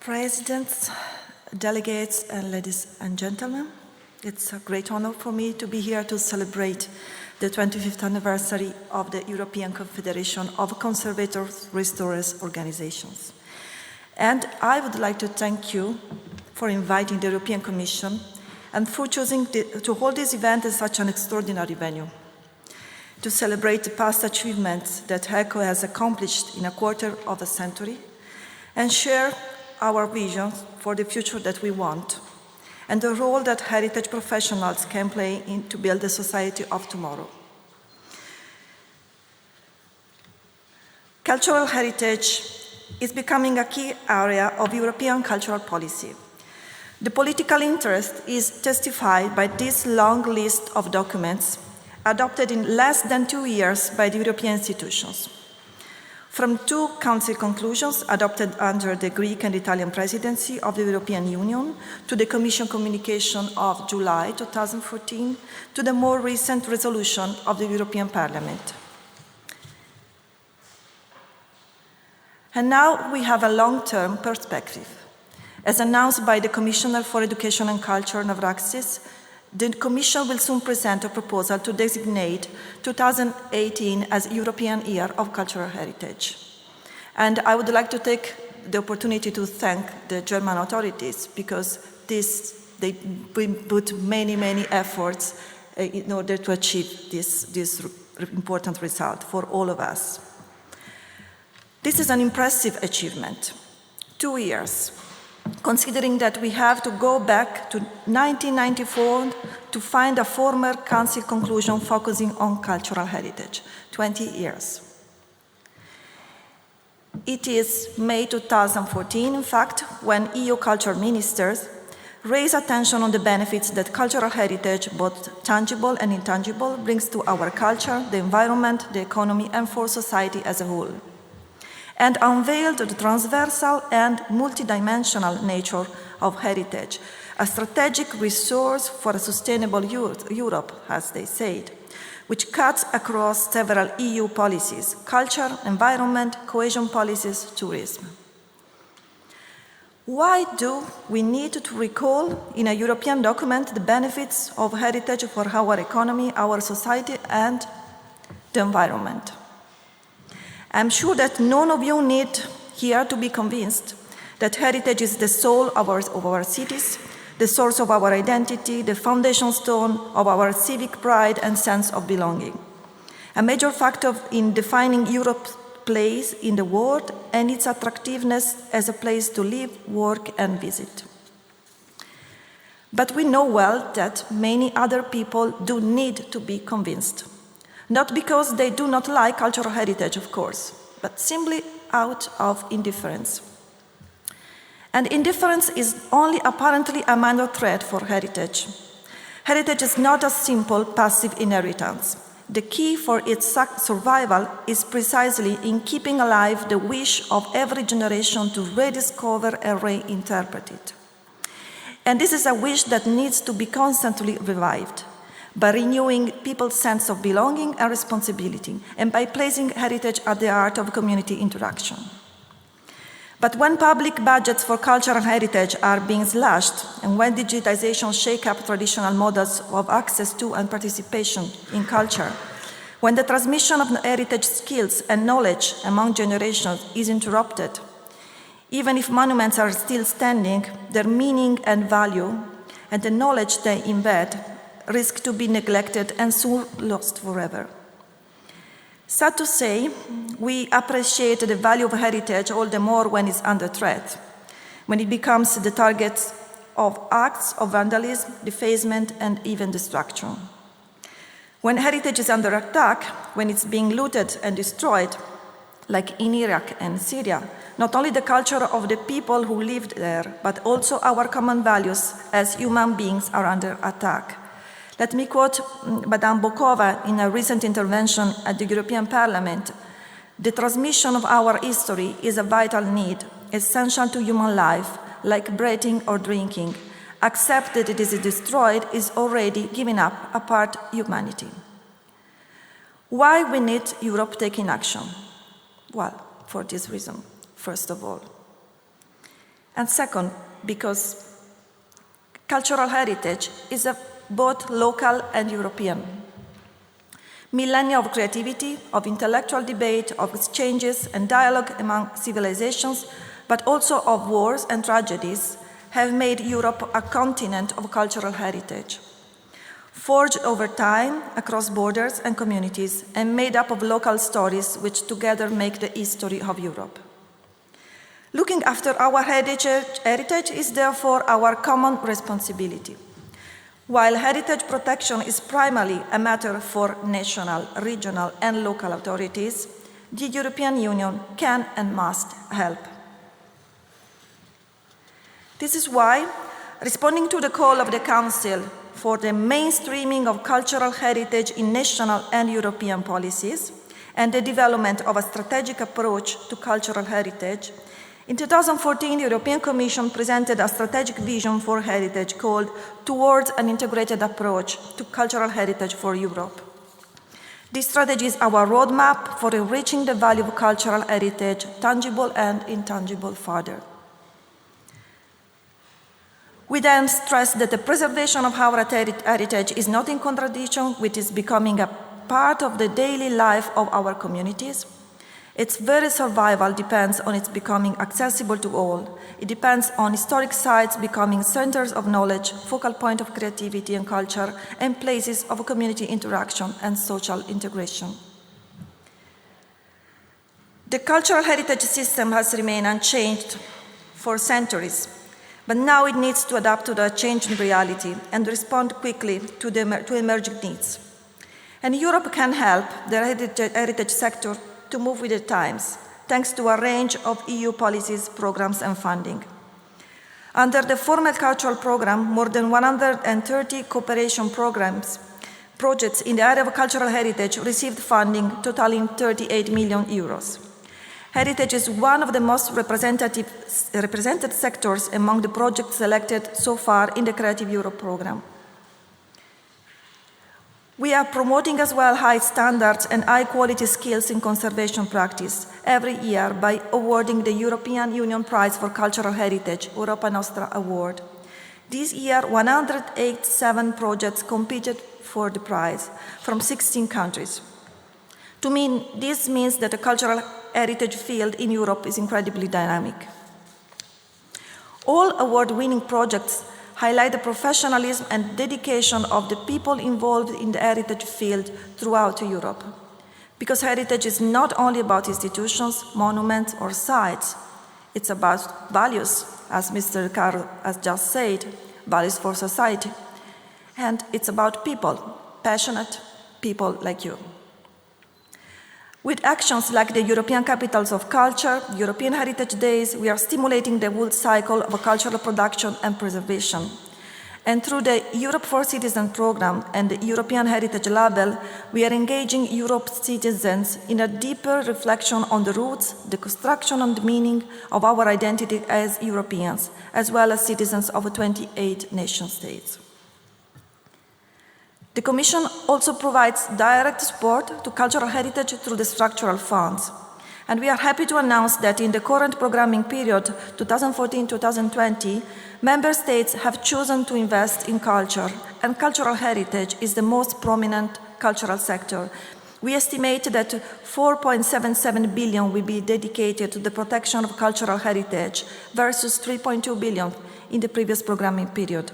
Presidents, delegates, and ladies and gentlemen, it's a great honor for me to be here to celebrate the 25th anniversary of the European Confederation of Conservator-Restorers organizations. And I would like to thank you for inviting the European Commission and for choosing to hold this event in such an extraordinary venue, to celebrate the past achievements that E.C.C.O has accomplished in a quarter of a century and share our vision for the future that we want and the role that heritage professionals can play to build the society of tomorrow. Cultural heritage is becoming a key area of European cultural policy. The political interest is testified by this long list of documents adopted in less than 2 years by the European institutions. From 2 Council conclusions adopted under the Greek and Italian presidency of the European Union to the Commission communication of July 2014 to the more recent resolution of the European Parliament. And now we have a long-term perspective. As announced by the Commissioner for Education and Culture, Navraxis, the Commission will soon present a proposal to designate 2018 as European Year of Cultural Heritage. And I would like to take the opportunity to thank the German authorities because they put many efforts in order to achieve this important result for all of us. This is an impressive achievement. 2 years. Considering that we have to go back to 1994 to find a former Council conclusion focusing on cultural heritage, 20 years. It is May 2014, in fact, when EU culture ministers raise attention on the benefits that cultural heritage, both tangible and intangible, brings to our culture, the environment, the economy, and for society as a whole, and unveiled the transversal and multidimensional nature of heritage, a strategic resource for a sustainable Europe, as they said, which cuts across several EU policies: culture, environment, cohesion policies, tourism. Why do we need to recall in a European document the benefits of heritage for our economy, our society, and the environment? I'm sure that none of you need here to be convinced that heritage is the soul of our cities, the source of our identity, the foundation stone of our civic pride and sense of belonging, a major factor in defining Europe's place in the world and its attractiveness as a place to live, work, and visit. But we know well that many other people do need to be convinced. Not because they do not like cultural heritage, of course, but simply out of indifference. And indifference is only apparently a minor threat for heritage. Heritage is not a simple passive inheritance. The key for its survival is precisely in keeping alive the wish of every generation to rediscover and reinterpret it. And this is a wish that needs to be constantly revived, by renewing people's sense of belonging and responsibility, and by placing heritage at the heart of community interaction. But when public budgets for cultural heritage are being slashed, and when digitization shakes up traditional models of access to and participation in culture, when the transmission of heritage skills and knowledge among generations is interrupted, even if monuments are still standing, their meaning and value, and the knowledge they embed, risk to be neglected and soon lost forever. Sad to say, we appreciate the value of heritage all the more when it's under threat, when it becomes the target of acts of vandalism, defacement, and even destruction. When heritage is under attack, when it's being looted and destroyed, like in Iraq and Syria, not only the culture of the people who lived there, but also our common values as human beings are under attack. Let me quote Madame Bokova in a recent intervention at the European Parliament. The transmission of our history is a vital need, essential to human life, like breathing or drinking. Accept that it is destroyed is already giving up a part humanity. Why we need Europe taking action? Well, for this reason, first of all. And second, because cultural heritage is both local and European. Millennia of creativity, of intellectual debate, of exchanges and dialogue among civilizations, but also of wars and tragedies, have made Europe a continent of cultural heritage, forged over time across borders and communities, and made up of local stories which together make the history of Europe. Looking after our heritage is therefore our common responsibility. While heritage protection is primarily a matter for national, regional, and local authorities, the European Union can and must help. This is why, responding to the call of the Council for the mainstreaming of cultural heritage in national and European policies and the development of a strategic approach to cultural heritage, in 2014, the European Commission presented a strategic vision for heritage called Towards an Integrated Approach to Cultural Heritage for Europe. This strategy is our roadmap for enriching the value of cultural heritage, tangible and intangible further. We then stress that the preservation of our heritage is not in contradiction with its becoming a part of the daily life of our communities. Its very survival depends on its becoming accessible to all. It depends on historic sites becoming centers of knowledge, focal point of creativity and culture, and places of community interaction and social integration. The cultural heritage system has remained unchanged for centuries, but now it needs to adapt to the changing reality and respond quickly to emerging needs. And Europe can help the heritage sector to move with the times, thanks to a range of EU policies, programs, and funding. Under the former cultural program, more than 130 cooperation projects in the area of cultural heritage received funding totaling 38 million euros. Heritage is one of the most represented sectors among the projects selected so far in the Creative Europe program. We are promoting as well high standards and high quality skills in conservation practice every year by awarding the European Union Prize for Cultural Heritage, Europa Nostra Award. This year, 187 projects competed for the prize from 16 countries. To me, this means that the cultural heritage field in Europe is incredibly dynamic. All award-winning projects highlight the professionalism and dedication of the people involved in the heritage field throughout Europe. Because heritage is not only about institutions, monuments, or sites, it's about values, as Mr. Carlo has just said, values for society. And it's about people, passionate people like you. With actions like the European Capitals of Culture, European Heritage Days, we are stimulating the whole cycle of cultural production and preservation. And through the Europe for Citizens program and the European Heritage Label, we are engaging Europe's citizens in a deeper reflection on the roots, the construction and the meaning of our identity as Europeans, as well as citizens of 28 nation-states. The Commission also provides direct support to cultural heritage through the structural funds. And we are happy to announce that in the current programming period, 2014-2020, Member States have chosen to invest in culture, and cultural heritage is the most prominent cultural sector. We estimate that 4.77 billion will be dedicated to the protection of cultural heritage versus 3.2 billion in the previous programming period.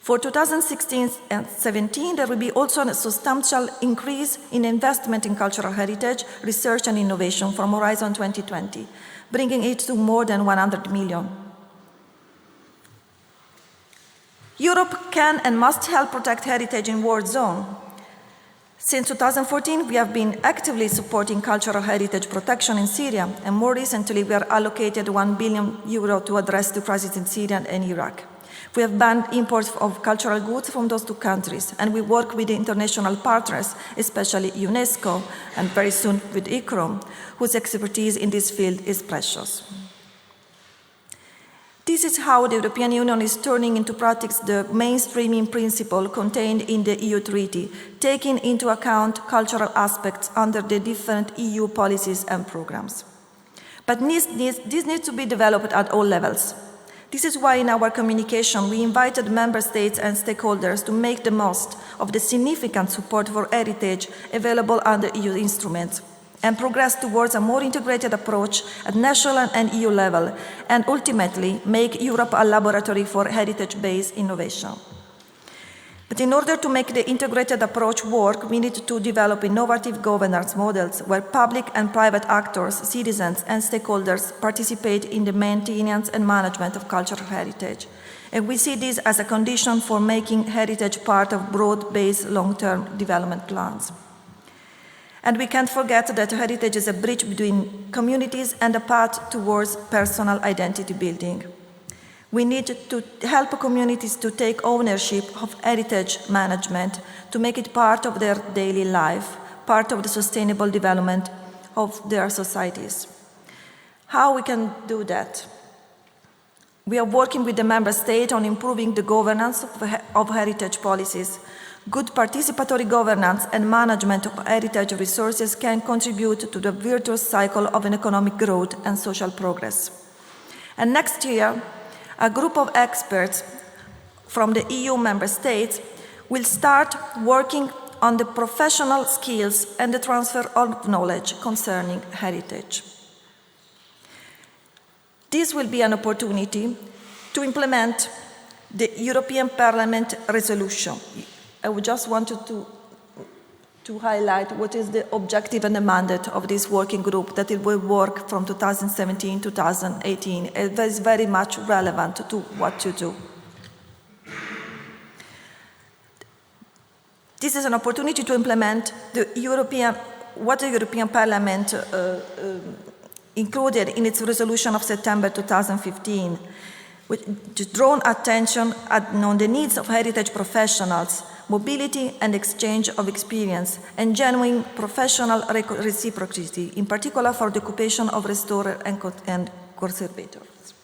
For 2016 and 2017, there will be also a substantial increase in investment in cultural heritage, research and innovation from Horizon 2020, bringing it to more than 100 million. Europe can and must help protect heritage in war zone. Since 2014, we have been actively supporting cultural heritage protection in Syria, and more recently, we are allocated €1 billion to address the crisis in Syria and Iraq. We have banned imports of cultural goods from those two countries, and we work with the international partners, especially UNESCO, and very soon with E.C.C.O, whose expertise in this field is precious. This is how the European Union is turning into practice the mainstreaming principle contained in the EU Treaty, taking into account cultural aspects under the different EU policies and programs. But this needs to be developed at all levels. This is why in our communication we invited member states and stakeholders to make the most of the significant support for heritage available under EU instruments and progress towards a more integrated approach at national and EU level, and ultimately make Europe a laboratory for heritage-based innovation. But in order to make the integrated approach work, we need to develop innovative governance models where public and private actors, citizens and stakeholders participate in the maintenance and management of cultural heritage. And we see this as a condition for making heritage part of broad-based long-term development plans. And we can't forget that heritage is a bridge between communities and a path towards personal identity building. We need to help communities to take ownership of heritage management, to make it part of their daily life, part of the sustainable development of their societies. How we can do that? We are working with the member state on improving the governance of heritage policies. Good participatory governance and management of heritage resources can contribute to the virtuous cycle of an economic growth and social progress. And next year, a group of experts from the EU member states will start working on the professional skills and the transfer of knowledge concerning heritage. This will be an opportunity to implement the European Parliament resolution. I would just wanted to highlight what is the objective and the mandate of this working group, that it will work from 2017 to 2018. It is very much relevant to what you do. This is an opportunity to implement what the European Parliament included in its resolution of September 2015, which drawn attention on the needs of heritage professionals, mobility and exchange of experience, and genuine professional reciprocity, in particular for the occupation of restorers and conservators.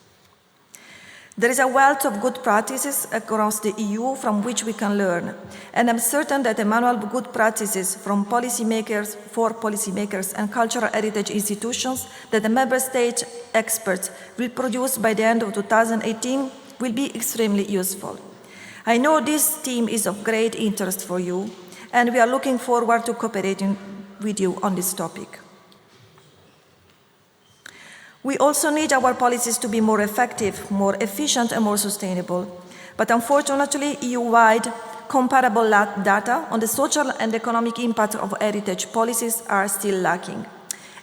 There is a wealth of good practices across the EU from which we can learn, and I'm certain that a manual of good practices from policymakers, for policymakers and cultural heritage institutions that the member state experts will produce by the end of 2018 will be extremely useful. I know this theme is of great interest for you, and we are looking forward to cooperating with you on this topic. We also need our policies to be more effective, more efficient, and more sustainable. But unfortunately, EU-wide comparable data on the social and economic impact of heritage policies are still lacking.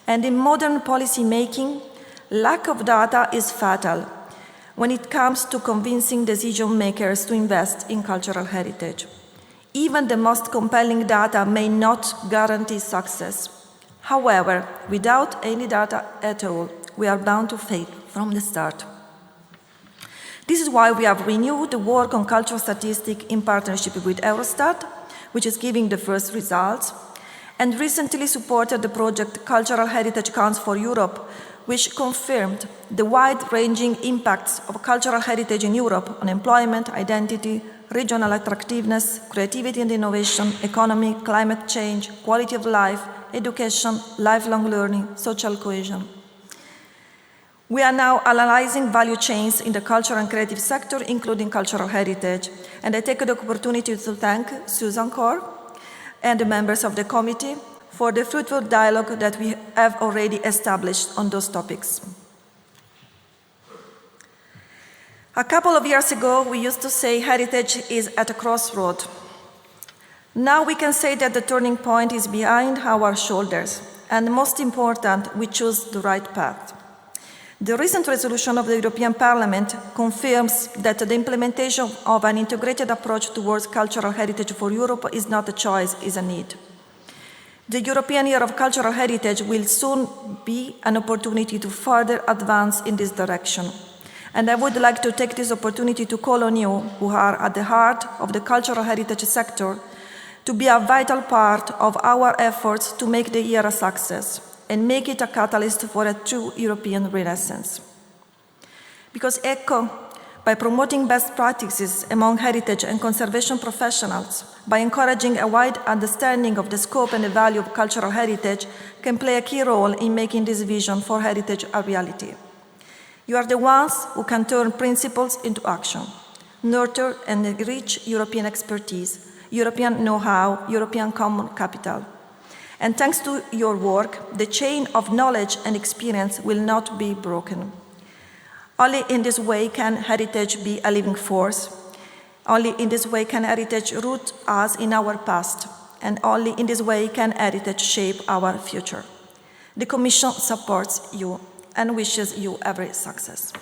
And in modern policy making, lack of data is fatal when it comes to convincing decision makers to invest in cultural heritage. Even the most compelling data may not guarantee success. However, without any data at all, we are bound to fail from the start. This is why we have renewed the work on cultural statistics in partnership with Eurostat, which is giving the first results, and recently supported the project Cultural Heritage Counts for Europe, which confirmed the wide-ranging impacts of cultural heritage in Europe on employment, identity, regional attractiveness, creativity and innovation, economy, climate change, quality of life, education, lifelong learning, social cohesion. We are now analyzing value chains in the cultural and creative sector, including cultural heritage, and I take the opportunity to thank Susan Corr and the members of the committee for the fruitful dialogue that we have already established on those topics. A couple of years ago, we used to say heritage is at a crossroad. Now we can say that the turning point is behind our shoulders, and most important, we choose the right path. The recent resolution of the European Parliament confirms that the implementation of an integrated approach towards cultural heritage for Europe is not a choice, is a need. The European Year of Cultural Heritage will soon be an opportunity to further advance in this direction. And I would like to take this opportunity to call on you, who are at the heart of the cultural heritage sector, to be a vital part of our efforts to make the year a success and make it a catalyst for a true European renaissance. Because E.C.C.O by promoting best practices among heritage and conservation professionals, by encouraging a wide understanding of the scope and the value of cultural heritage, can play a key role in making this vision for heritage a reality. You are the ones who can turn principles into action, nurture and enrich European expertise, European know-how, European common capital. And thanks to your work, the chain of knowledge and experience will not be broken. Only in this way can heritage be a living force. Only in this way can heritage root us in our past. And only in this way can heritage shape our future. The Commission supports you and wishes you every success.